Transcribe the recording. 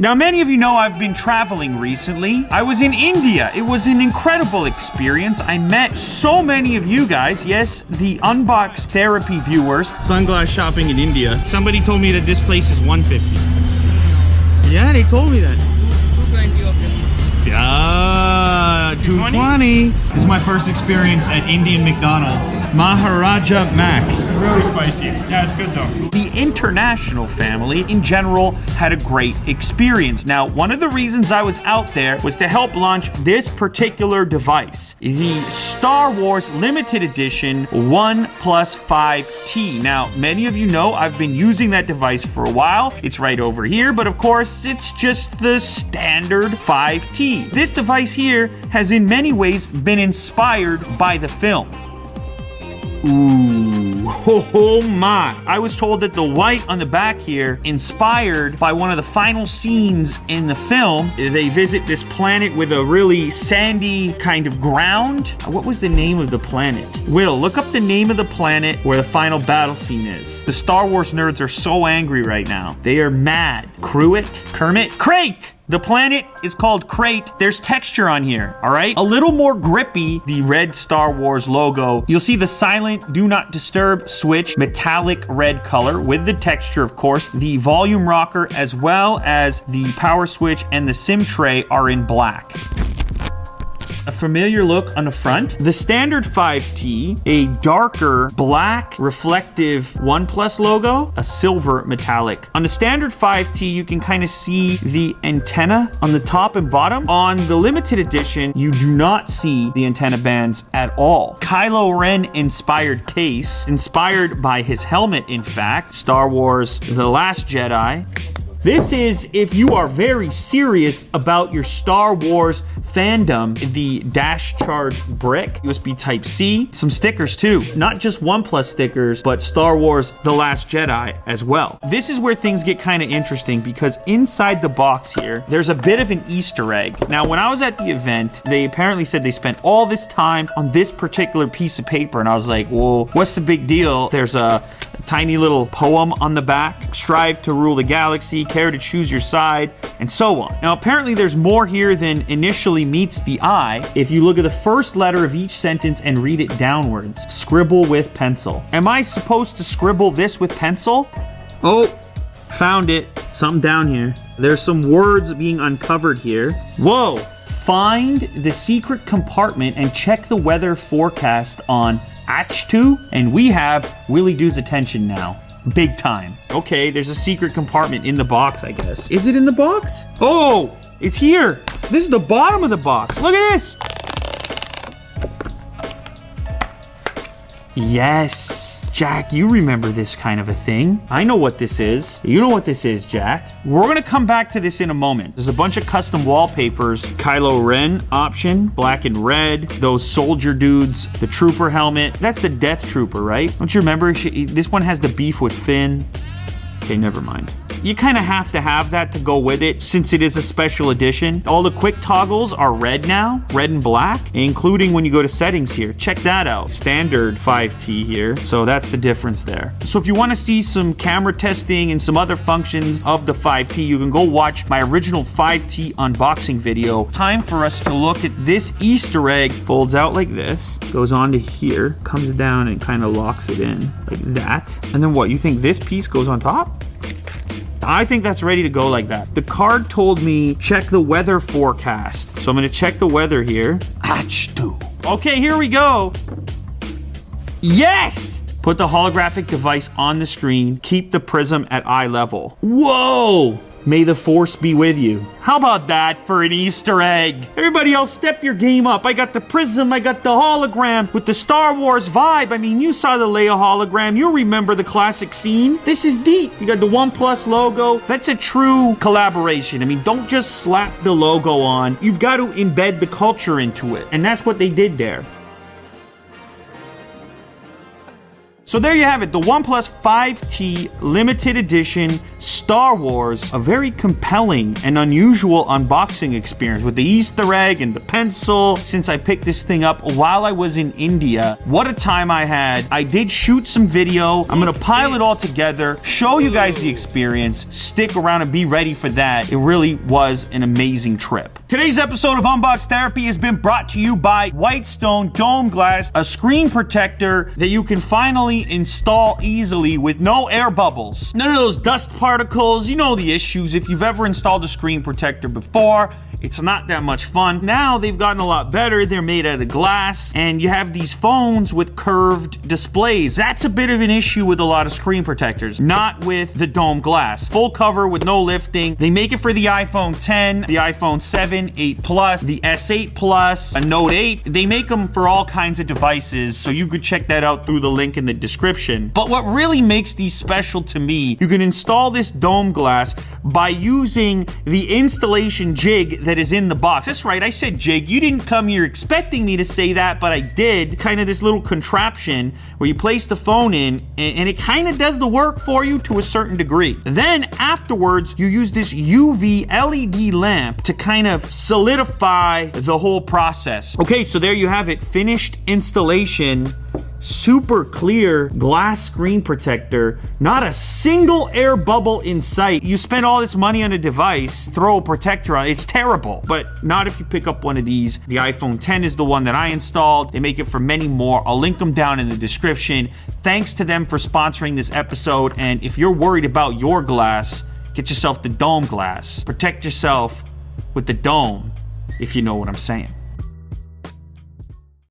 Now, many of you know I've been traveling recently. I was in India. It was an incredible experience. I met so many of you guys. Yes, the Unbox Therapy viewers. Sunglass shopping in India. Somebody told me that this place is 150. Yeah, they told me that. 220 okay. 220. This is my first experience at Indian McDonald's. Maharaja Mac. Really spicy. Yeah, it's good though. The international family in general had a great experience. Now, one of the reasons I was out there was to help launch this particular device, the Star Wars Limited Edition OnePlus 5T. Now, many of you know I've been using that device for a while. It's right over here, but of course, it's just the standard 5T. This device here has in many ways been inspired by the film. Ooh, oh my. I was told that the white on the back here, inspired by one of the final scenes in the film. They visit this planet with a really sandy kind of ground. What was the name of the planet? Will, look up the name of the planet where the final battle scene is. The Star Wars nerds are so angry right now. They are mad. Kermit? Crate! The planet is called Crate. There's texture on here, all right? A little more grippy, the red Star Wars logo. You'll see the silent do not disturb switch, metallic red color with the texture, of course. The volume rocker as well as the power switch and the SIM tray are in black. A familiar look on the front. The standard 5T, a darker black reflective OnePlus logo, a silver metallic. On the standard 5T, you can kind of see the antenna on the top and bottom. On the limited edition, you do not see the antenna bands at all. Kylo Ren inspired case, inspired by his helmet, in fact. Star Wars The Last Jedi. This is if you are very serious about your Star Wars fandom, the dash charge brick, USB Type-C, some stickers too. Not just OnePlus stickers, but Star Wars The Last Jedi as well. This is where things get kind of interesting because inside the box here, there's a bit of an Easter egg. Now, when I was at the event, they apparently said they spent all this time on this particular piece of paper, and I was like, well, what's the big deal? There's a tiny little poem on the back, strive to rule the galaxy, care to choose your side, and so on. Now, apparently there's more here than initially meets the eye. If you look at the first letter of each sentence and read it downwards, scribble with pencil. Am I supposed to scribble this with pencil? Oh, found it. Something down here. There's some words being uncovered here. Whoa. Find the secret compartment and check the weather forecast on H2, and we have Willie Doo's attention now. Big time. Okay, there's a secret compartment in the box, I guess. Is it in the box? Oh, it's here. This is the bottom of the box. Look at this. Yes. Jack, you remember this kind of a thing. I know what this is. You know what this is, Jack. We're gonna come back to this in a moment. There's a bunch of custom wallpapers. Kylo Ren option, black and red. Those soldier dudes, the trooper helmet. That's the Death Trooper, right? Don't you remember? This one has the beef with Finn. Okay, never mind. You kind of have to have that to go with it since it is a special edition. All the quick toggles are red now, red and black, including when you go to settings here. Check that out. Standard 5T here. So that's the difference there. So if you want to see some camera testing and some other functions of the 5T, you can go watch my original 5T unboxing video. Time for us to look at this Easter egg. Folds out like this, goes on to here, comes down and kind of locks it in like that. And then what? You think this piece goes on top? I think that's ready to go like that. The card told me check the weather forecast. So I'm gonna check the weather here. H2. Okay, here we go. Yes! Put the holographic device on the screen. Keep the prism at eye level. Whoa! May the force be with you. How about that for an Easter egg? Everybody else, step your game up. I got the prism, I got the hologram with the Star Wars vibe. I mean, you saw the Leia hologram. You remember the classic scene. This is deep. You got the OnePlus logo. That's a true collaboration. I mean, don't just slap the logo on. You've got to embed the culture into it. And that's what they did there. So there you have it, the OnePlus 5T limited edition Star Wars. A very compelling and unusual unboxing experience with the Easter egg and the pencil since I picked this thing up while I was in India. What a time I had. I did shoot some video. I'm gonna pile it all together, show you guys the experience. Stick around and be ready for that. It really was an amazing trip. Today's episode of Unbox Therapy has been brought to you by Whitestone Dome Glass, a screen protector that you can finally install easily with no air bubbles. None of those dust particles. You know the issues. If you've ever installed a screen protector before, it's not that much fun. Now they've gotten a lot better. They're made out of glass, and you have these phones with curved displays. That's a bit of an issue with a lot of screen protectors, not with the dome glass. Full cover with no lifting. They make it for the iPhone 10, the iPhone 7, 8 Plus, the S8 Plus, a Note 8. They make them for all kinds of devices, so you could check that out through the link in the description. But what really makes these special to me, you can install this dome glass by using the installation jig that is in the box. That's right, I said jig. You didn't come here expecting me to say that, but I did. Kind of this little contraption where you place the phone in, and it kind of does the work for you to a certain degree. Then afterwards, you use this UV LED lamp to kind of solidify the whole process. Okay, so there you have it. Finished installation. Super clear glass screen protector, not a single air bubble in sight. You spend all this money on a device, throw a protector on it, it's terrible, but not if you pick up one of these. The iPhone 10 is the one that I installed. They make it for many more. I'll link them down in the description. Thanks to them for sponsoring this episode, and if you're worried about your glass, get yourself the dome glass. Protect yourself with the dome, if you know what I'm saying.